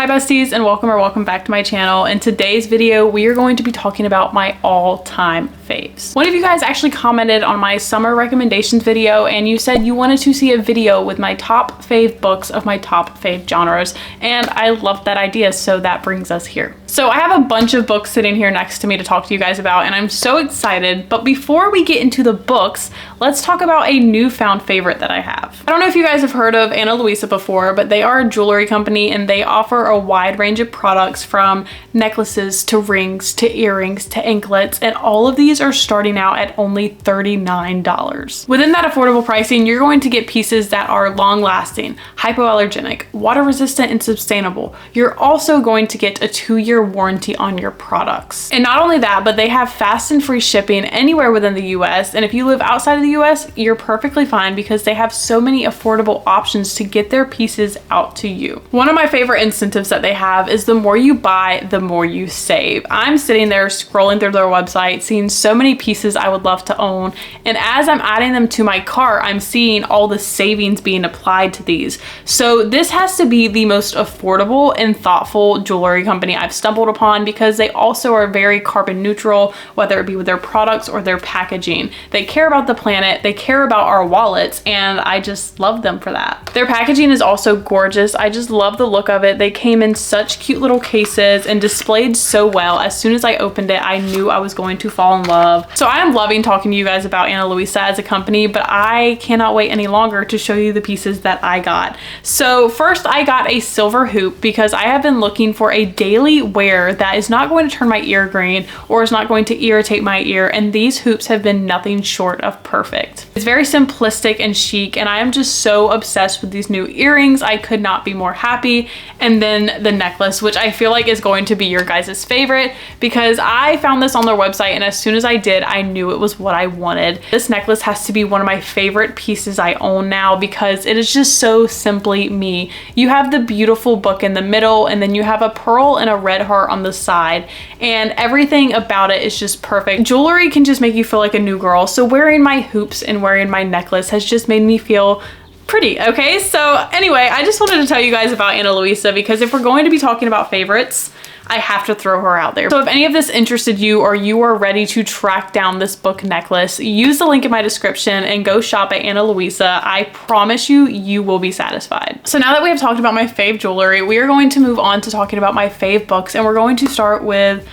Hi besties, and welcome back to my channel. In today's video, we are going to be talking about my all-time faves. One of you guys actually commented on my summer recommendations video and you said you wanted to see a video with my top fave books of my top fave genres, and I loved that idea, so that brings us here. So I have a bunch of books sitting here next to me to talk to you guys about, and I'm so excited. But before we get into the books, let's talk about a newfound favorite that I have. I don't know if you guys have heard of Luisa before, but they are a jewelry company and they offer a wide range of products from necklaces to rings to earrings to anklets, and all of these are starting out at only $39. Within that affordable pricing, you're going to get pieces that are long-lasting, hypoallergenic, water-resistant, and sustainable. You're also going to get a 2-year warranty on your products. And not only that, but they have fast and free shipping anywhere within the US, and if you live outside of the US, you're perfectly fine because they have so many affordable options to get their pieces out to you. One of my favorite incentives that they have is the more you buy, the more you save. I'm sitting there scrolling through their website, seeing so many pieces I would love to own, and as I'm adding them to my cart, I'm seeing all the savings being applied to these. So this has to be the most affordable and thoughtful jewelry company I've stumbled upon, because they also are very carbon neutral, whether it be with their products or their packaging. They care about the planet, they care about our wallets, and I just love them for that. Their packaging is also gorgeous. I just love the look of it. They came in such cute little cases and displayed so well. As soon as I opened it, I knew I was going to fall in love. So I am loving talking to you guys about Luisa as a company, but I cannot wait any longer to show you the pieces that I got. So first, I got a silver hoop because I have been looking for a daily wear that is not going to turn my ear green or is not going to irritate my ear, and these hoops have been nothing short of perfect. It's very simplistic and chic, and I am just so obsessed with these new earrings. I could not be more happy. And then the necklace, which I feel like is going to be your guys' favorite, because I found this on their website, and as soon as I did, I knew it was what I wanted. This necklace has to be one of my favorite pieces I own now because it is just so simply me. You have the beautiful book in the middle, and then you have a pearl and a red heart on the side, and everything about it is just perfect. Jewelry can just make you feel like a new girl, so wearing my hoops and wearing my necklace has just made me feel pretty. Okay, so anyway, I just wanted to tell you guys about Luisa because if we're going to be talking about favorites, I have to throw her out there. So if any of this interested you or you are ready to track down this book necklace, use the link in my description and go shop at Luisa. I promise you, you will be satisfied. So now that we have talked about my fave jewelry, we are going to move on to talking about my fave books, and we're going to start with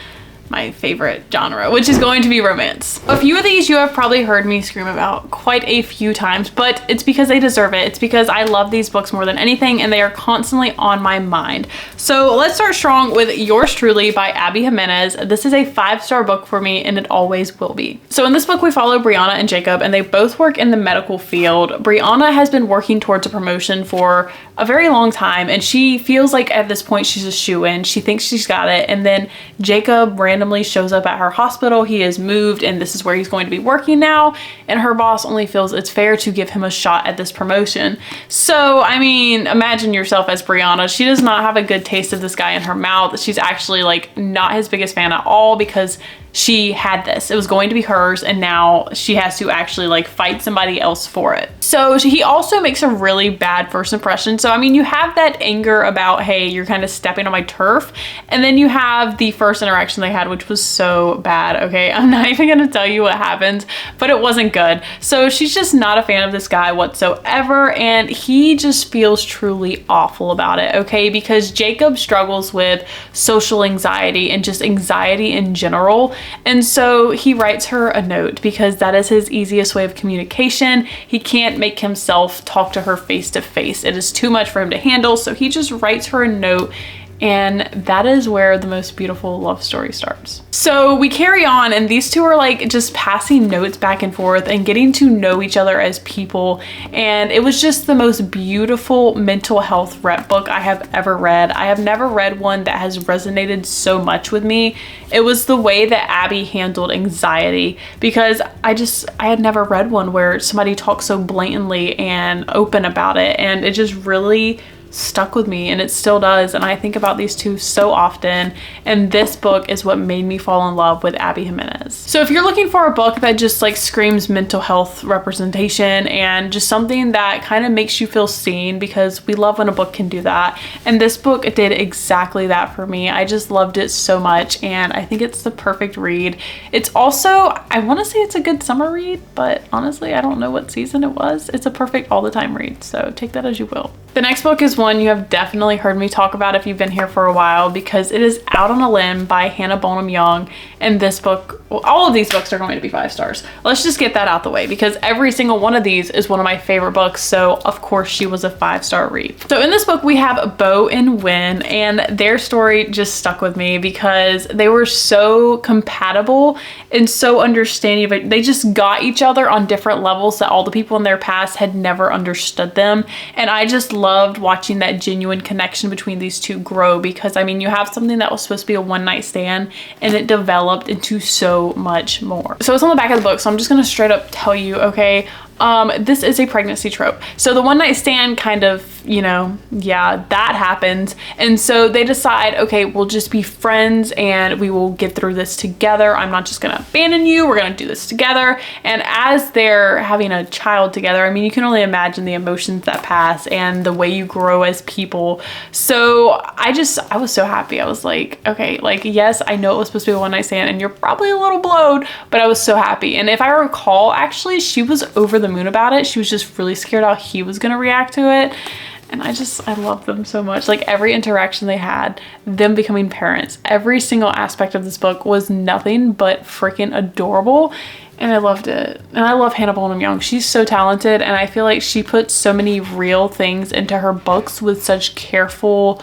my favorite genre, which is going to be romance. A few of these you have probably heard me scream about quite a few times, but it's because they deserve it. It's because I love these books more than anything, and they are constantly on my mind. So let's start strong with Yours Truly by Abby Jimenez. This is a 5-star book for me, and it always will be. So in this book, we follow Brianna and Jacob, and they both work in the medical field. Brianna has been working towards a promotion for a very long time, and she feels like at this point she's a shoo-in. She thinks she's got it, and then Jacob randomly shows up at her hospital. He has moved, and this is where he's going to be working now, and her boss only feels it's fair to give him a shot at this promotion. So I mean, imagine yourself as Brianna. She does not have a good taste of this guy in her mouth. She's actually like not his biggest fan at all because she had this. It was going to be hers, and now she has to actually like fight somebody else for it. So he also makes a really bad first impression. So I mean, you have that anger about, hey, you're kind of stepping on my turf, and then you have the first interaction they had, which was so bad. Okay, I'm not even gonna tell you what happened, but it wasn't good. So she's just not a fan of this guy whatsoever, and he just feels truly awful about it, okay, because Jacob struggles with social anxiety and just anxiety in general. And so he writes her a note because that is his easiest way of communication. He can't make himself talk to her face to face. It is too much for him to handle. So he just writes her a note, and that is where the most beautiful love story starts. So we carry on, and these two are like just passing notes back and forth and getting to know each other as people. And it was just the most beautiful mental health rep book I have ever read. I have never read one that has resonated so much with me. It was the way that Abby handled anxiety, because I had never read one where somebody talks so blatantly and open about it, and it just really stuck with me, and it still does. And I think about these two so often. And this book is what made me fall in love with Abby Jimenez. So if you're looking for a book that just like screams mental health representation and just something that kind of makes you feel seen, because we love when a book can do that. And this book did exactly that for me. I just loved it so much, and I think it's the perfect read. It's also, I want to say it's a good summer read, but honestly, I don't know what season it was. It's a perfect all the time read, so take that as you will. The next book is one you have definitely heard me talk about if you've been here for a while, because it is Out on a Limb by Hannah Bonham Young. And this book, well, all of these books are going to be 5 stars. Let's just get that out the way, because every single one of these is one of my favorite books. So of course she was a 5-star read. So in this book we have Bo and Win, and their story just stuck with me because they were so compatible and so understanding, but they just got each other on different levels that all the people in their past had never understood them. And I just loved watching that genuine connection between these two grow, because I mean, you have something that was supposed to be a one-night stand and it developed into so much more. So it's on the back of the book, so I'm just gonna straight up tell you, okay, this is a pregnancy trope. So the one night stand kind of, you know, yeah, that happens. And so they decide, okay, we'll just be friends and we will get through this together. I'm not just gonna abandon you. We're gonna do this together. And as they're having a child together, I mean, you can only imagine the emotions that pass and the way you grow as people. So I was so happy. I was like, okay, like, yes, I know it was supposed to be a one night stand and you're probably a little blowed, but I was so happy. And if I recall, actually, she was over the moon about it. She was just really scared how he was gonna react to it. And I love them so much. Like every interaction they had, them becoming parents, every single aspect of this book was nothing but freaking adorable. And I loved it. And I love Hannah Bonham Young. She's so talented, and I feel like she puts so many real things into her books with such careful,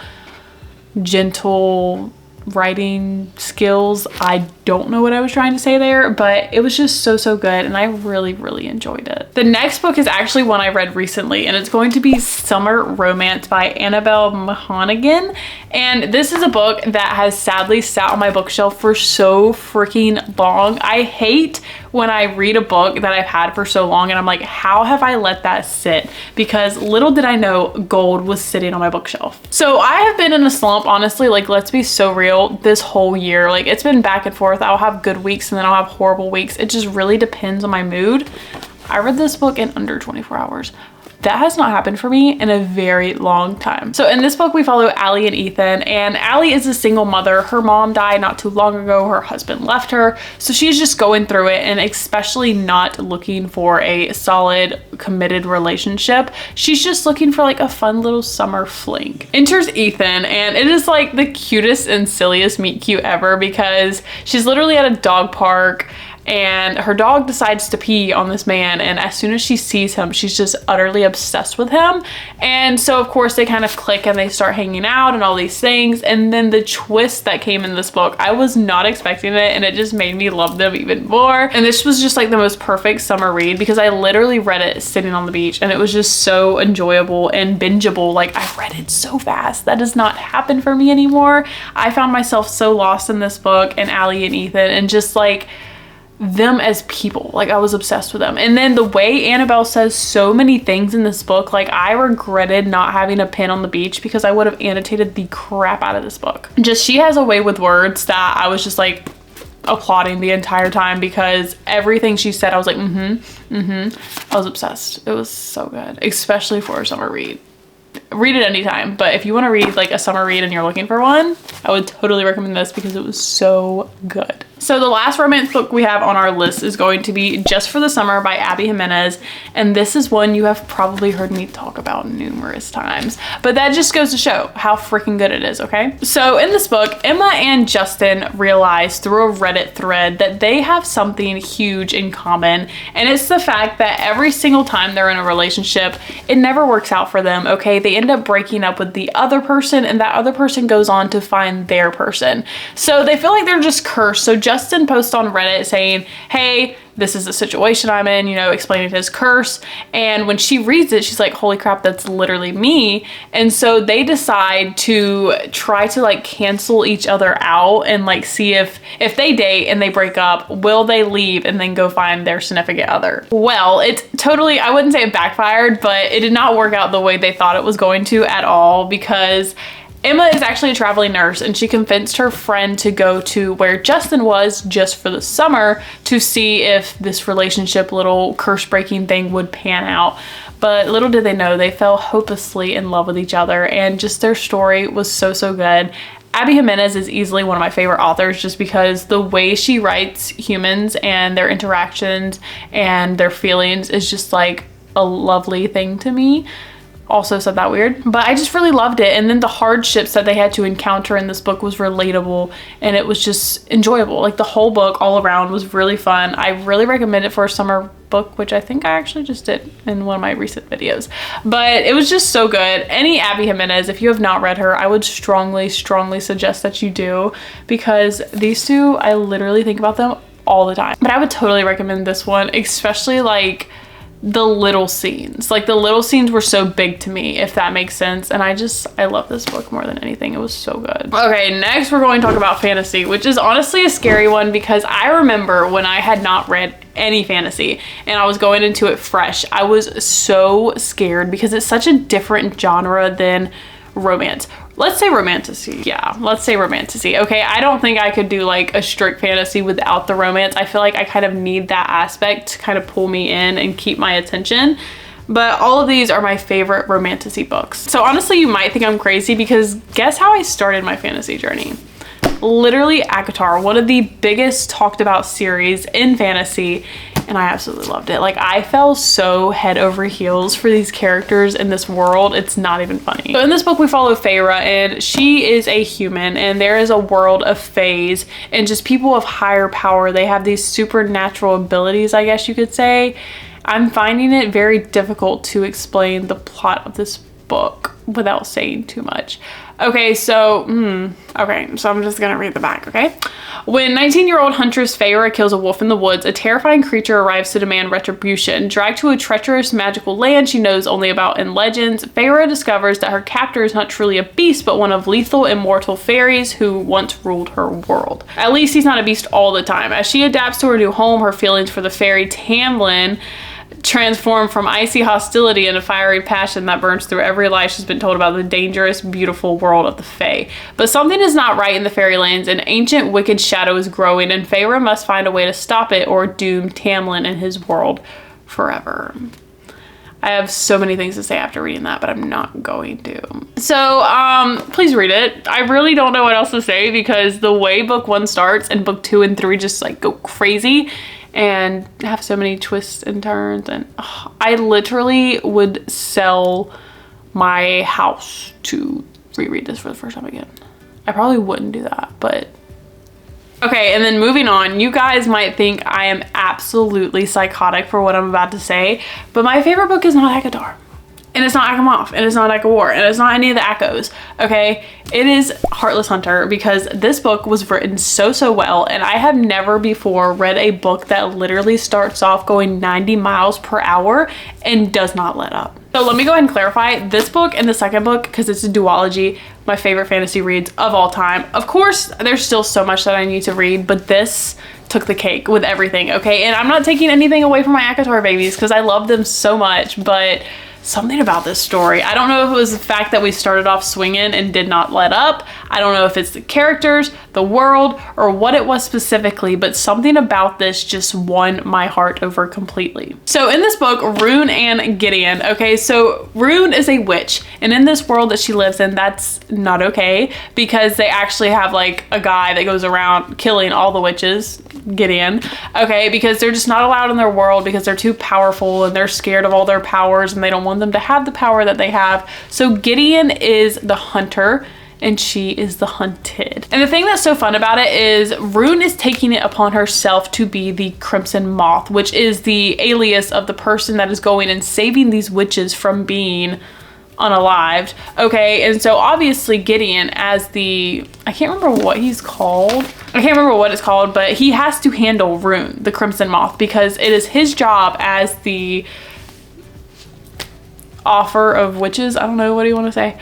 gentle writing skills. I don't know what I was trying to say there, but it was just so good, and I really enjoyed it. The next book is actually one I read recently, and it's going to be Summer Romance by Annabelle Mahonigan. And this is a book that has sadly sat on my bookshelf for so freaking long. I hate when I read a book that I've had for so long and I'm like, how have I let that sit? Because little did I know gold was sitting on my bookshelf. So I have been in a slump, honestly, like, let's be so real, this whole year. Like, it's been back and forth. I'll have good weeks and then I'll have horrible weeks. It just really depends on my mood. I read this book in under 24 hours. That has not happened for me in a very long time. So in this book, we follow Allie and Ethan, and Allie is a single mother. Her mom died not too long ago. Her husband left her. So she's just going through it, and especially not looking for a solid, committed relationship. She's just looking for like a fun little summer fling. Enters Ethan, and it is like the cutest and silliest meet cute ever, because she's literally at a dog park and her dog decides to pee on this man, and as soon as she sees him, she's just utterly obsessed with him. And so of course they kind of click and they start hanging out and all these things. And then the twist that came in this book, I was not expecting it, and it just made me love them even more. And this was just like the most perfect summer read, because I literally read it sitting on the beach, and it was just so enjoyable and bingeable. Like, I read it so fast. That does not happen for me anymore. I found myself so lost in this book, and Allie and Ethan, and just like them as people. Like, I was obsessed with them. And then the way Annabelle says so many things in this book, like, I regretted not having a pen on the beach, because I would have annotated the crap out of this book. Just, she has a way with words that I was just like applauding the entire time, because everything she said, I was like, I was obsessed. It was so good, especially for a summer read. Read it anytime, but if you want to read like a summer read and you're looking for one, I would totally recommend this, because it was so good. So the last romance book we have on our list is going to be Just for the Summer by Abby Jimenez, and this is one you have probably heard me talk about numerous times, but that just goes to show how freaking good it is, okay? So in this book, Emma and Justin realize through a Reddit thread that they have something huge in common, and it's the fact that every single time they're in a relationship, it never works out for them, okay? They end up breaking up with the other person, and that other person goes on to find their person. So they feel like they're just cursed. So Justin posts on Reddit saying, hey, this is the situation I'm in, you know, explaining his curse. And when she reads it, she's like, holy crap, that's literally me. And so they decide to try to like cancel each other out and like see if they date and they break up, will they leave and then go find their significant other? Well, it's totally, I wouldn't say it backfired, but it did not work out the way they thought it was going to at all, because Emma is actually a traveling nurse and she convinced her friend to go to where Justin was just for the summer to see if this relationship little curse breaking thing would pan out. But little did they know, they fell hopelessly in love with each other, and just their story was so good. Abby Jimenez is easily one of my favorite authors just because the way she writes humans and their interactions and their feelings is just like a lovely thing to me. Also said that weird, but I just really loved it. And then the hardships that they had to encounter in this book was relatable, and it was just enjoyable. Like the whole book all around was really fun. I really recommend it for a summer book, which I think I actually just did in one of my recent videos, but it was just so good. Any Abby Jimenez, if you have not read her, I would strongly suggest that you do, because these two, I literally think about them all the time. But I would totally recommend this one, especially like the little scenes. Like the little scenes were so big to me, if that makes sense. And I love this book more than anything. It was so good. Okay, next we're going to talk about fantasy, which is honestly a scary one, because I remember when I had not read any fantasy and I was going into it fresh, I was so scared because it's such a different genre than romance. Let's say romantasy. Yeah, let's say romantasy. Okay, I don't think I could do like a strict fantasy without the romance. I feel like I kind of need that aspect to kind of pull me in and keep my attention. But all of these are my favorite romantasy books. So honestly, you might think I'm crazy, because guess how I started my fantasy journey? Literally ACOTAR, one of the biggest talked about series in fantasy, and I absolutely loved it. Like I fell so head over heels for these characters in this world, it's not even funny. So in this book we follow Feyre, and she is a human, and there is a world of fays and just people of higher power. They have these supernatural abilities, I guess you could say. I'm finding it very difficult to explain the plot of this book without saying too much. Okay, so I'm just gonna read the back, okay? When 19-year-old huntress Feyre kills a wolf in the woods, a terrifying creature arrives to demand retribution. Dragged to a treacherous magical land she knows only about in legends, Feyre discovers that her captor is not truly a beast, but one of lethal immortal fairies who once ruled her world. At least he's not a beast all the time. As she adapts to her new home, her feelings for the fairy Tamlin transformed from icy hostility into fiery passion that burns through every lie she's been told about the dangerous, beautiful world of the Fae. But something is not right in the fairylands. An ancient wicked shadow is growing, and Feyre must find a way to stop it or doom Tamlin and his world forever. I have so many things to say after reading that, but I'm not going to. So please read it. I really don't know what else to say, because the way book 1 starts and book 2 and 3 just like go crazy and have so many twists and turns, and I literally would sell my house to reread this for the first time again. I probably wouldn't do that, but okay. And then moving on, you guys might think I am absolutely psychotic for what I'm about to say, but my favorite book is not ACOTAR. And it's not Akamoth, and it's not Echo War, and it's not any of the Echoes, okay? It is Heartless Hunter, because this book was written so well, and I have never before read a book that literally starts off going 90 miles per hour and does not let up. So let me go ahead and clarify, this book and the second book, because it's a duology, my favorite fantasy reads of all time. Of course, there's still so much that I need to read, but this took the cake with everything, okay? And I'm not taking anything away from my ACOTAR babies, because I love them so much, but something about this story, I don't know if it was the fact that we started off swinging and did not let up. I don't know if it's the characters, the world, or what it was specifically, but something about this just won my heart over completely. So in this book, Rune and Gideon, okay, so Rune is a witch, and in this world that she lives in, that's not okay, because they actually have like a guy that goes around killing all the witches, Gideon, okay, because they're just not allowed in their world because they're too powerful and they're scared of all their powers and they don't want them to have the power that they have. So Gideon is the hunter and she is the hunted. And the thing that's so fun about it is Rune is taking it upon herself to be the Crimson Moth, which is the alias of the person that is going and saving these witches from being unalived. Okay, and so obviously Gideon, as the, I can't remember what he's called. I can't remember what it's called, but he has to handle Rune, the Crimson Moth, because it is his job as the offer of witches, I don't know, what do you want to say,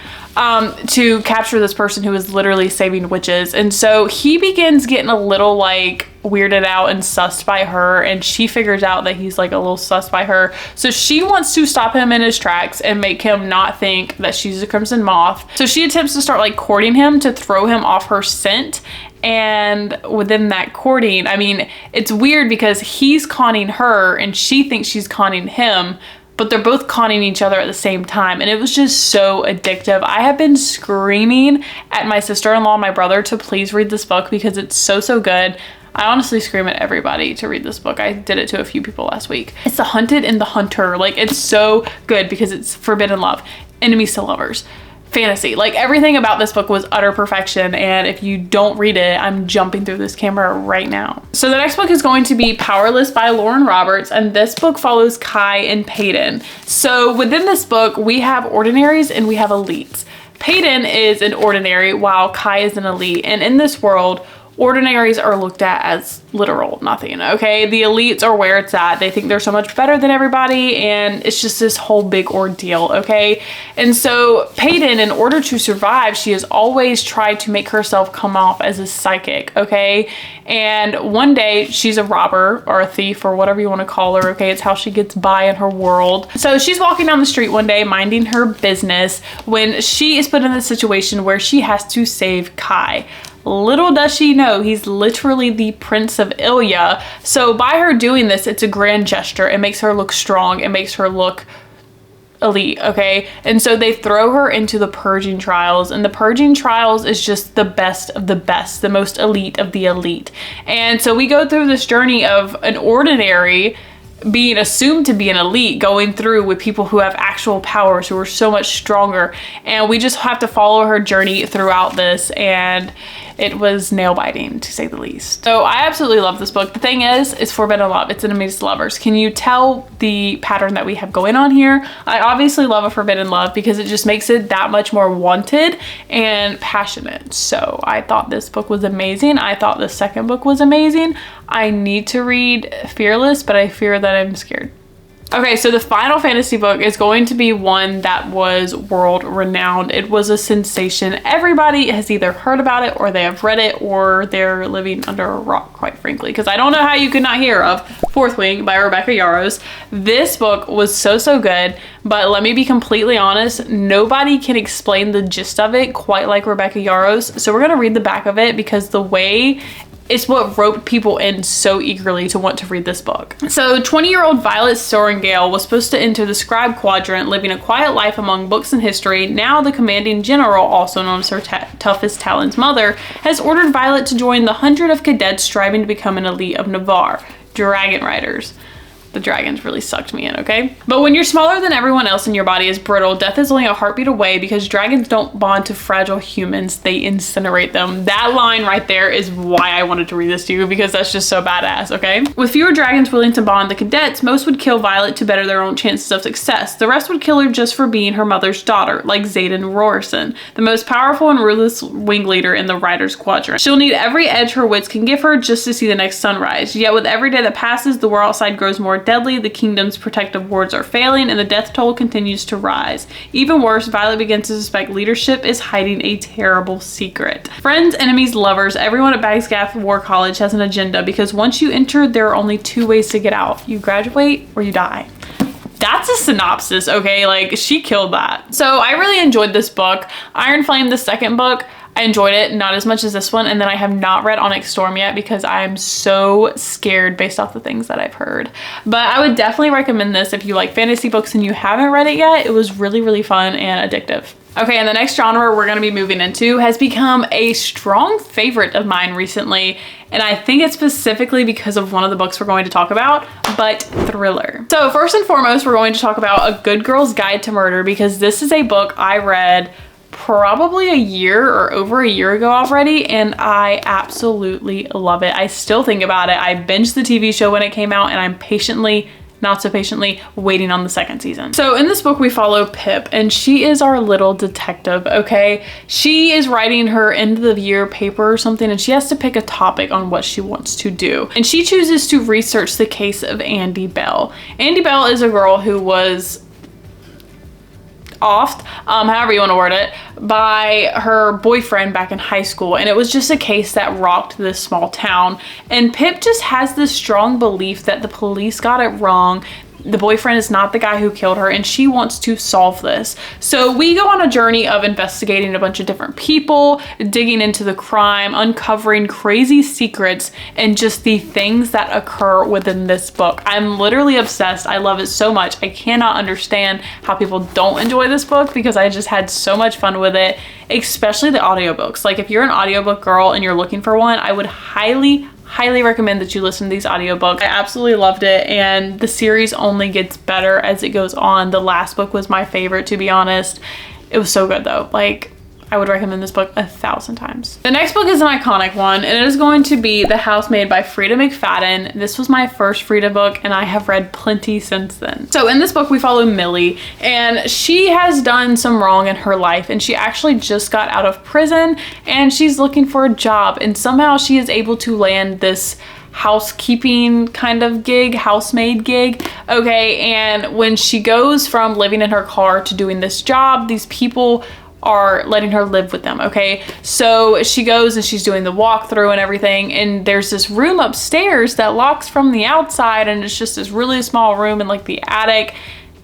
to capture this person who is literally saving witches. And so he begins getting a little like weirded out and sussed by her, and she figures out that he's like a little sussed by her. So she wants to stop him in his tracks and make him not think that she's a Crimson Moth. So she attempts to start like courting him to throw him off her scent. And within that courting, I mean, it's weird because he's conning her and she thinks she's conning him, but they're both conning each other at the same time. And it was just so addictive. I have been screaming at my sister-in-law and my brother to please read this book because it's so, so good. I honestly scream at everybody to read this book. I did it to a few people last week. It's The Hunted and the Hunter. Like, it's so good because it's forbidden love, enemies to lovers, fantasy. Like, everything about this book was utter perfection, and if you don't read it, I'm jumping through this camera right now. So the next book is going to be Powerless by Lauren Roberts, and this book follows Kai and Peyton. So within this book, we have ordinaries and we have elites. Peyton is an ordinary while Kai is an elite, and in this world, ordinaries are looked at as literal nothing, okay? The elites are where it's at. They think they're so much better than everybody, and it's just this whole big ordeal, okay? And so Peyton, in order to survive, she has always tried to make herself come off as a psychic, okay? And one day she's a robber or a thief or whatever you want to call her, okay? It's how she gets by in her world. So she's walking down the street one day minding her business when she is put in a situation where she has to save Kai. Little does she know, he's literally the Prince of Ilya. So by her doing this, it's a grand gesture. It makes her look strong. It makes her look elite, okay? And so they throw her into the purging trials, and the purging trials is just the best of the best, the most elite of the elite. And so we go through this journey of an ordinary being assumed to be an elite, going through with people who have actual powers, who are so much stronger, and we just have to follow her journey throughout this, and it was nail-biting to say the least. So I absolutely love this book. The thing is, it's forbidden love. It's enemies to lovers. Can you tell the pattern that we have going on here? I obviously love a forbidden love because it just makes it that much more wanted and passionate. So I thought this book was amazing. I thought the second book was amazing. I need to read Fearless, but I fear that I'm scared. Okay, so the final fantasy book is going to be one that was world renowned. It was a sensation. Everybody has either heard about it or they have read it or they're living under a rock, quite frankly, because I don't know how you could not hear of Fourth Wing by Rebecca Yarros. This book was so, so good, but let me be completely honest, nobody can explain the gist of it quite like Rebecca Yarros. So we're gonna read the back of it because the way it's what roped people in so eagerly to want to read this book. So 20-year-old Violet Sorengale was supposed to enter the scribe quadrant, living a quiet life among books and history. Now the commanding general, also known as her toughest Talon's mother, has ordered Violet to join the 100 of cadets striving to become an elite of Navarre, dragon riders. The dragons really sucked me in, okay? But when you're smaller than everyone else and your body is brittle, death is only a heartbeat away because dragons don't bond to fragile humans, they incinerate them. That line right there is why I wanted to read this to you, because that's just so badass, okay? With fewer dragons willing to bond the cadets, most would kill Violet to better their own chances of success. The rest would kill her just for being her mother's daughter, like Xaden Rorson, the most powerful and ruthless wing leader in the Riders Quadrant. She'll need every edge her wits can give her just to see the next sunrise. Yet with every day that passes, the world outside grows more deadly, the kingdom's protective wards are failing, and the death toll continues to rise. Even worse, Violet begins to suspect leadership is hiding a terrible secret. Friends, enemies, lovers, everyone at Bagsgaff War College has an agenda, because once you enter, there are only two ways to get out. You graduate or you die. That's a synopsis, okay? Like, she killed that. So I really enjoyed this book. Iron Flame, the second book, I enjoyed it, not as much as this one, and then I have not read Onyx Storm yet because I'm so scared based off the things that I've heard. But I would definitely recommend this if you like fantasy books and you haven't read it yet. It was really, really fun and addictive. Okay, and the next genre we're gonna be moving into has become a strong favorite of mine recently, and I think it's specifically because of one of the books we're going to talk about, but thriller. So first and foremost, we're going to talk about A Good Girl's Guide to Murder, because this is a book I read probably a year or over a year ago already, and I absolutely love it. I still think about it. I binged the TV show when it came out, and I'm patiently not so patiently waiting on the second season. So in this book, we follow Pip, and she is our little detective, okay? She is writing her end of the year paper or something, and she has to pick a topic on what she wants to do. And she chooses to research the case of Andy Bell. Andy Bell is a girl who was offed, however you want to word it, by her boyfriend back in high school, and it was just a case that rocked this small town. And Pip just has this strong belief that the police got it wrong. The boyfriend is not the guy who killed her, and she wants to solve this. So we go on a journey of investigating a bunch of different people, digging into the crime, uncovering crazy secrets, and just the things that occur within this book. I'm literally obsessed. I love it so much. I cannot understand how people don't enjoy this book, because I just had so much fun with it, especially the audiobooks. Like, if you're an audiobook girl and you're looking for one, I would highly recommend that you listen to these audiobooks. I absolutely loved it, and the series only gets better as it goes on. The last book was my favorite, to be honest. It was so good though. Like, I would recommend this book 1,000 times. The next book is an iconic one, and it is going to be The House Made by Frida McFadden. This was my first Frida book, and I have read plenty since then. So in this book, we follow Millie, and she has done some wrong in her life, and she actually just got out of prison, and she's looking for a job, and somehow she is able to land this housekeeping kind of gig, housemaid gig, okay? And when she goes from living in her car to doing this job, these people are letting her live with them, okay? So she goes and she's doing the walkthrough and everything, and there's this room upstairs that locks from the outside, and it's just this really small room in like the attic.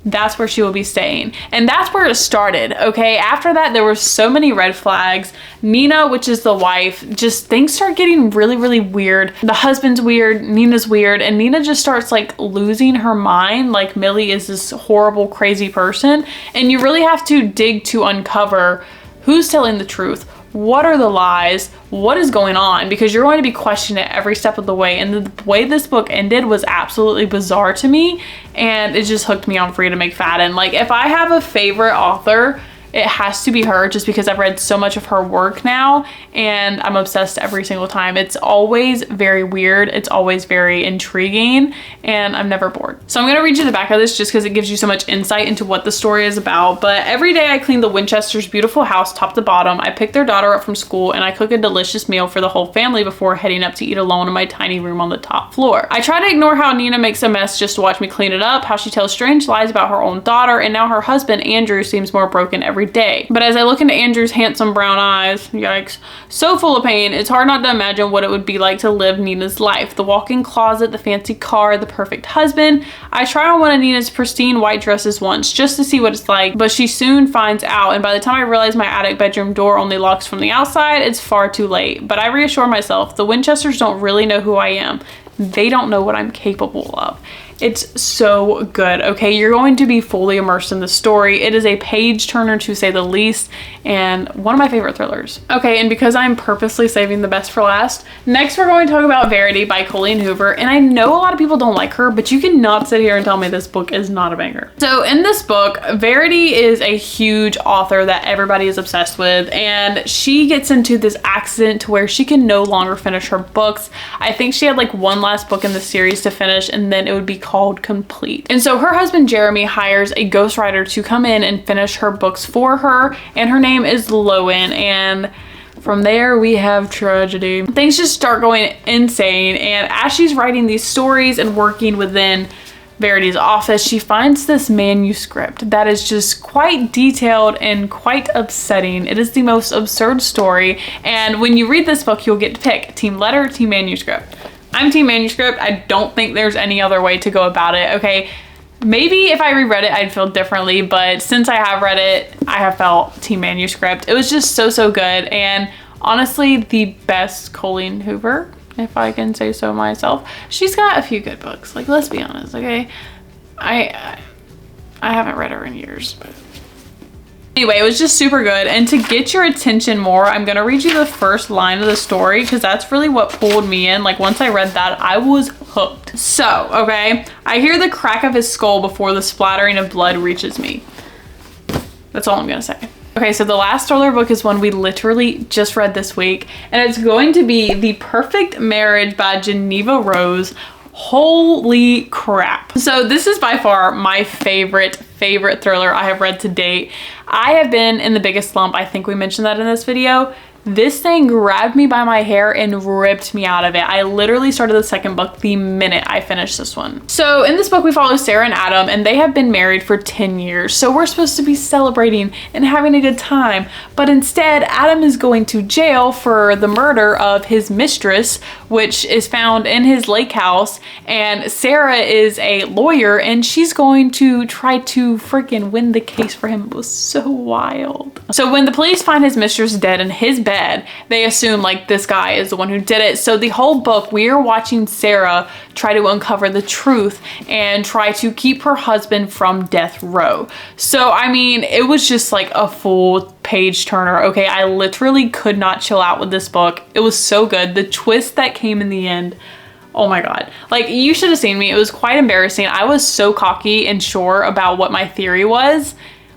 That's where she will be staying. And that's where it started, okay? After that, there were so many red flags. Nina, which is the wife, just things start getting really weird. The husband's weird, Nina's weird, and Nina just starts like losing her mind. Like, Millie is this horrible, crazy person, and you really have to dig to uncover who's telling the truth. What are the lies? What is going on? Because you're going to be questioning it every step of the way. And the way this book ended was absolutely bizarre to me, and it just hooked me on Frida McFadden. Like, if I have a favorite author, it has to be her, just because I've read so much of her work now, and I'm obsessed every single time. It's always very weird. It's always very intriguing, and I'm never bored. So I'm gonna read you the back of this just because it gives you so much insight into what the story is about. But every day I clean the Winchesters' beautiful house top to bottom. I pick their daughter up from school, and I cook a delicious meal for the whole family before heading up to eat alone in my tiny room on the top floor. I try to ignore how Nina makes a mess just to watch me clean it up, how she tells strange lies about her own daughter, and now her husband, Andrew, seems more broken every day. But as I look into Andrew's handsome brown eyes, yikes, so full of pain, it's hard not to imagine what it would be like to live Nina's life. The walk-in closet, the fancy car, the perfect husband. I try on one of Nina's pristine white dresses once just to see what it's like, but she soon finds out, and by the time I realize my attic bedroom door only locks from the outside, it's far too late. But I reassure myself, the Winchesters don't really know who I am. They don't know what I'm capable of. It's so good, okay? You're going to be fully immersed in the story. It is a page turner, to say the least, and one of my favorite thrillers. Okay, and because I'm purposely saving the best for last, next we're going to talk about Verity by Colleen Hoover. And I know a lot of people don't like her, but you cannot sit here and tell me this book is not a banger. So in this book, Verity is a huge author that everybody is obsessed with, and she gets into this accident to where she can no longer finish her books. I think she had like one last book in the series to finish, and then it would be called complete. And so her husband Jeremy hires a ghostwriter to come in and finish her books for her, and her name is Lowen, and from there we have tragedy. Things just start going insane, and as she's writing these stories and working within Verity's office, she finds this manuscript that is just quite detailed and quite upsetting. It is the most absurd story, and when you read this book, you'll get to pick team letter, team manuscript. I'm team manuscript. I don't think there's any other way to go about it, okay? Maybe if I reread it, I'd feel differently, but since I have read it, I have felt team manuscript. It was just so good, and honestly, the best Colleen Hoover, if I can say so myself. She's got a few good books, like, let's be honest, okay? I haven't read her in years, but anyway, it was just super good. And to get your attention more, I'm gonna read you the first line of the story, because that's really what pulled me in. Like, once I read that, I was hooked. So, okay, I hear the crack of his skull before the splattering of blood reaches me. That's all I'm gonna say. Okay, so the last thriller book is one we literally just read this week, and it's going to be The Perfect Marriage by Geneva Rose. Holy crap. So this is by far my favorite thriller I have read to date. I have been in the biggest slump. I think we mentioned that in this video. This thing grabbed me by my hair and ripped me out of it. I literally started the second book the minute I finished this one. So in this book, we follow Sarah and Adam, and they have been married for 10 years. So we're supposed to be celebrating and having a good time. But instead, Adam is going to jail for the murder of his mistress, which is found in his lake house. And Sarah is a lawyer, and she's going to try to freaking win the case for him. It was so wild. So when the police find his mistress dead in his bed, they assume like this guy is the one who did it. So the whole book, we are watching Sarah try to uncover the truth and try to keep her husband from death row. So I mean, it was just like a full page turner. Okay, I literally could not chill out with this book. It was so good. The twist that came in the end, oh my god. Like, you should have seen me. It was quite embarrassing. I was so cocky and sure about what my theory was.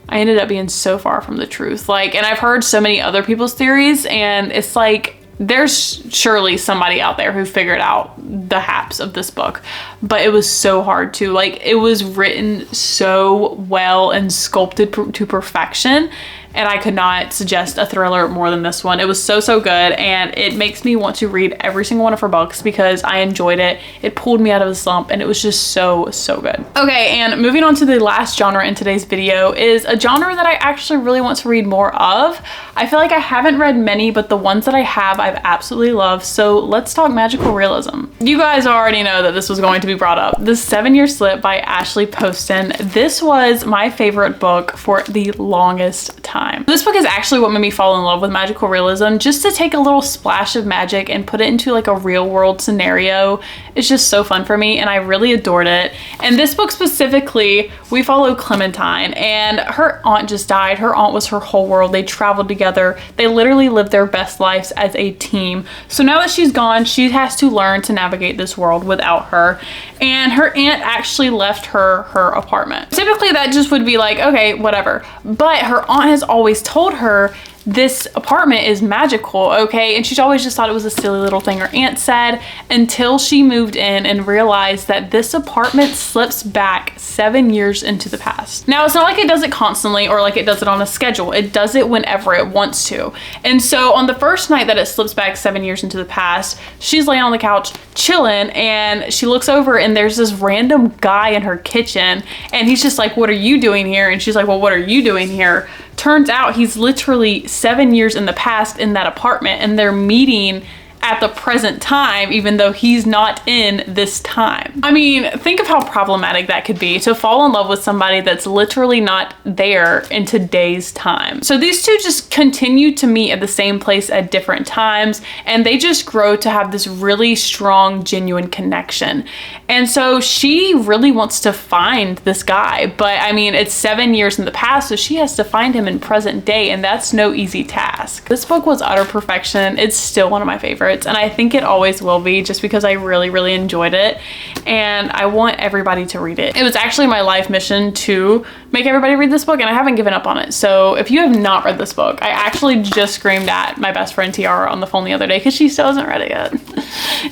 I ended up being so far from the truth. Like, and I've heard so many other people's theories, and it's like, there's surely somebody out there who figured out the haps of this book, but it was so hard to, like, it was written so well and sculpted to perfection. And I could not suggest a thriller more than this one. It was so, so good. And it makes me want to read every single one of her books because I enjoyed it. It pulled me out of the slump, and it was just so, so good. Okay, and moving on to the last genre in today's video is a genre that I actually really want to read more of. I feel like I haven't read many, but the ones that I have, I've absolutely loved. So let's talk magical realism. You guys already know that this was going to be brought up. The 7-Year Slip by Ashley Poston. This was my favorite book for the longest time. This book is actually what made me fall in love with magical realism. Just to take a little splash of magic and put it into like a real world scenario. It's just so fun for me, and I really adored it. And this book specifically, we follow Clementine, and her aunt just died. Her aunt was her whole world. They traveled together. They literally lived their best lives as a team. So now that she's gone, she has to learn to navigate this world without her. And her aunt actually left her her apartment. Typically that just would be like, okay, whatever. But her aunt has always told her this apartment is magical, okay? And she's always just thought it was a silly little thing her aunt said, until she moved in and realized that this apartment slips back 7 years into the past. Now, it's not like it does it constantly or like it does it on a schedule. It does it whenever it wants to. And so on the first night that it slips back 7 years into the past, she's laying on the couch chilling, and she looks over and there's this random guy in her kitchen, and he's just like, "What are you doing here?" And she's like, "Well, what are you doing here?" Turns out he's literally 7 years in the past in that apartment, and they're meeting at the present time, even though he's not in this time. I mean, think of how problematic that could be, to fall in love with somebody that's literally not there in today's time. So these two just continue to meet at the same place at different times, and they just grow to have this really strong, genuine connection. And so she really wants to find this guy, but I mean, it's 7 years in the past, so she has to find him in present day, and that's no easy task. This book was utter perfection. It's still one of my favorites, and I think it always will be, just because I really, really enjoyed it, and I want everybody to read it. It was actually my life mission to make everybody read this book, and I haven't given up on it. So if you have not read this book, I actually just screamed at my best friend Tiara on the phone the other day because she still hasn't read it yet.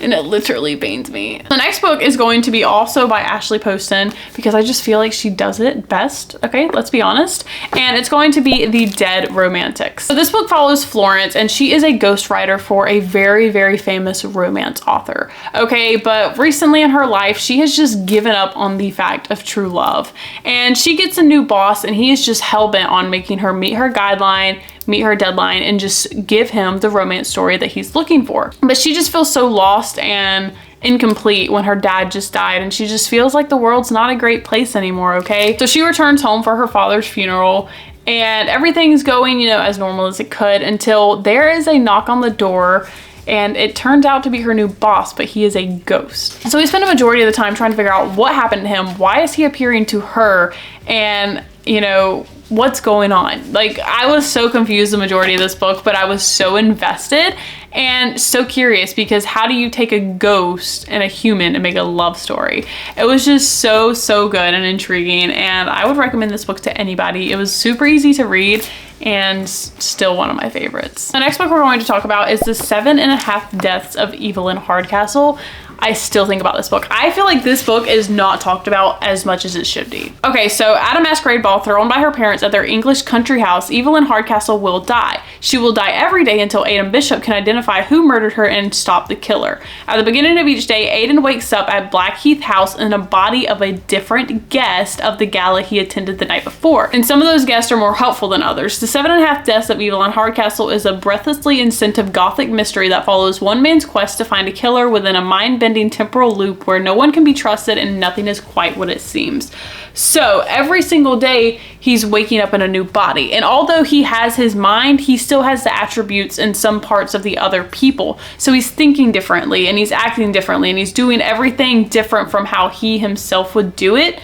And it literally pains me. The next book is going to be also by Ashley Poston, because I just feel like she does it best. Okay, let's be honest. And it's going to be The Dead Romantics. So this book follows Florence, and she is a ghostwriter for a very, very famous romance author. Okay, but recently in her life, she has just given up on the fact of true love. And she gets a new boss, and he is just hell-bent on making her meet her guideline, meet her deadline, and just give him the romance story that he's looking for. But she just feels so lost and incomplete when her dad just died, and she just feels like the world's not a great place anymore, okay? So she returns home for her father's funeral, and everything's going, you know, as normal as it could, until there is a knock on the door, and it turns out to be her new boss, but he is a ghost. So we spend a majority of the time trying to figure out what happened to him, why is he appearing to her, and, you know, what's going on? Like, I was so confused the majority of this book, but I was so invested and so curious, because how do you take a ghost and a human and make a love story? It was just so, so good and intriguing, and I would recommend this book to anybody. It was super easy to read and still one of my favorites. The next book we're going to talk about is The 7.5 Deaths of Evelyn Hardcastle. I still think about this book. I feel like this book is not talked about as much as it should be. Okay, so at a masquerade ball thrown by her parents at their English country house, Evelyn Hardcastle will die. She will die every day until Aidan Bishop can identify who murdered her and stop the killer. At the beginning of each day, Aidan wakes up at Blackheath House in a body of a different guest of the gala he attended the night before. And some of those guests are more helpful than others. The 7.5 Deaths of Evelyn Hardcastle is a breathlessly incentive gothic mystery that follows one man's quest to find a killer within a mind-bending temporal loop where no one can be trusted and nothing is quite what it seems. So every single day he's waking up in a new body, and although he has his mind, he still has the attributes and some parts of the other people. So he's thinking differently and he's acting differently and he's doing everything different from how he himself would do it.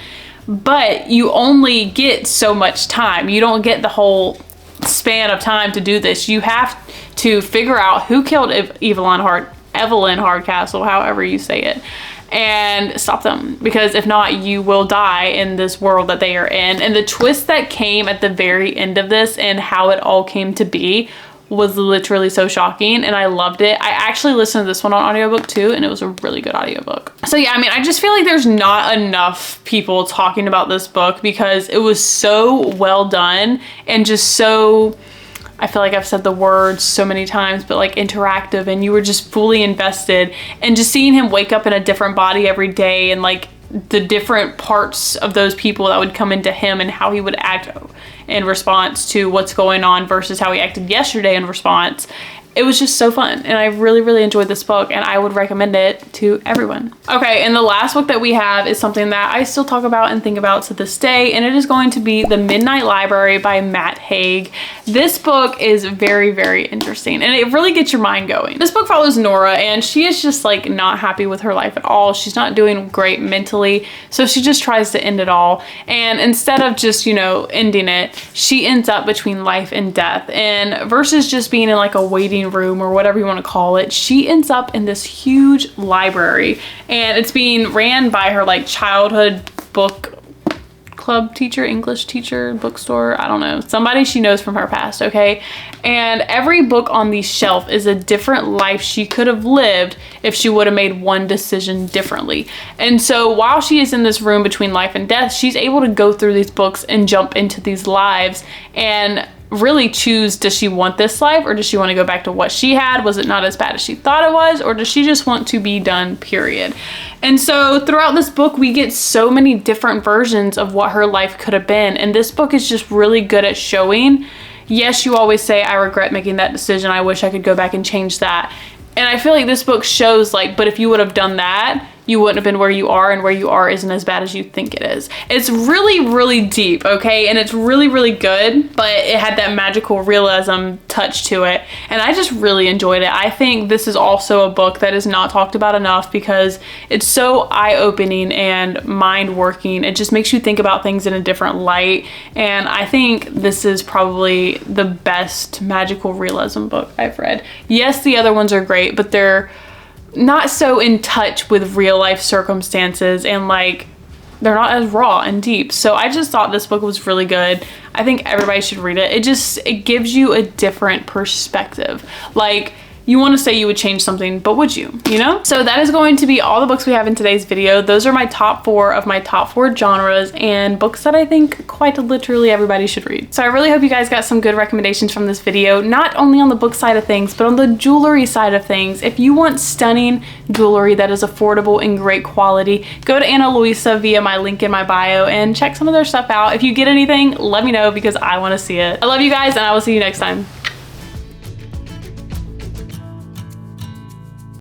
But you only get so much time. You don't get the whole span of time to do this. You have to figure out who killed Evelyn Hardcastle, however you say it, and stop them, because if not, you will die in this world that they are in. And the twist that came at the very end of this and how it all came to be was literally so shocking, and I loved it. I actually listened to this one on audiobook too, and it was a really good audiobook. So yeah, I mean, I just feel like there's not enough people talking about this book because it was so well done and just so, I feel like I've said the words so many times, but like interactive, and you were just fully invested. And just seeing him wake up in a different body every day, and like the different parts of those people that would come into him and how he would act in response to what's going on versus how he acted yesterday in response. It was just so fun, and I really, really enjoyed this book, and I would recommend it to everyone. Okay, and the last book that we have is something that I still talk about and think about to this day, and it is going to be The Midnight Library by Matt Haig. This book is very, very interesting, and it really gets your mind going. This book follows Nora, and she is just like not happy with her life at all. She's not doing great mentally, so she just tries to end it all. And instead of just, you know, ending it, she ends up between life and death. And versus just being in like a waiting room or whatever you want to call it, she ends up in this huge library, and it's being ran by her like childhood book club teacher, English teacher, bookstore, I don't know, somebody she knows from her past, okay? And every book on the shelf is a different life she could have lived if she would have made one decision differently. And so while she is in this room between life and death, she's able to go through these books and jump into these lives and really choose, does she want this life or does she want to go back to what she had? Was it not as bad as she thought it was, or does she just want to be done, period? And so throughout this book, we get so many different versions of what her life could have been, and this book is just really good at showing, yes, you always say, I regret making that decision, I wish I could go back and change that. And I feel like this book shows like, but if you would have done that, you wouldn't have been where you are, and where you are isn't as bad as you think it is. It's really, really deep, okay? And it's really, really good, but it had that magical realism touch to it, and I just really enjoyed it. I think this is also a book that is not talked about enough because it's so eye-opening and mind-working. It just makes you think about things in a different light, and I think this is probably the best magical realism book I've read. Yes, the other ones are great, but they're not so in touch with real life circumstances, and like they're not as raw and deep. So I just thought this book was really good. I think everybody should read it. It gives you a different perspective. Like, you want to say you would change something, but would you, you know? So that is going to be all the books we have in today's video. Those are my top 4 of my top 4 genres and books that I think quite literally everybody should read. So I really hope you guys got some good recommendations from this video, not only on the book side of things, but on the jewelry side of things. If you want stunning jewelry that is affordable and great quality, go to Ana Luisa via my link in my bio and check some of their stuff out. If you get anything, let me know because I want to see it. I love you guys, and I will see you next time.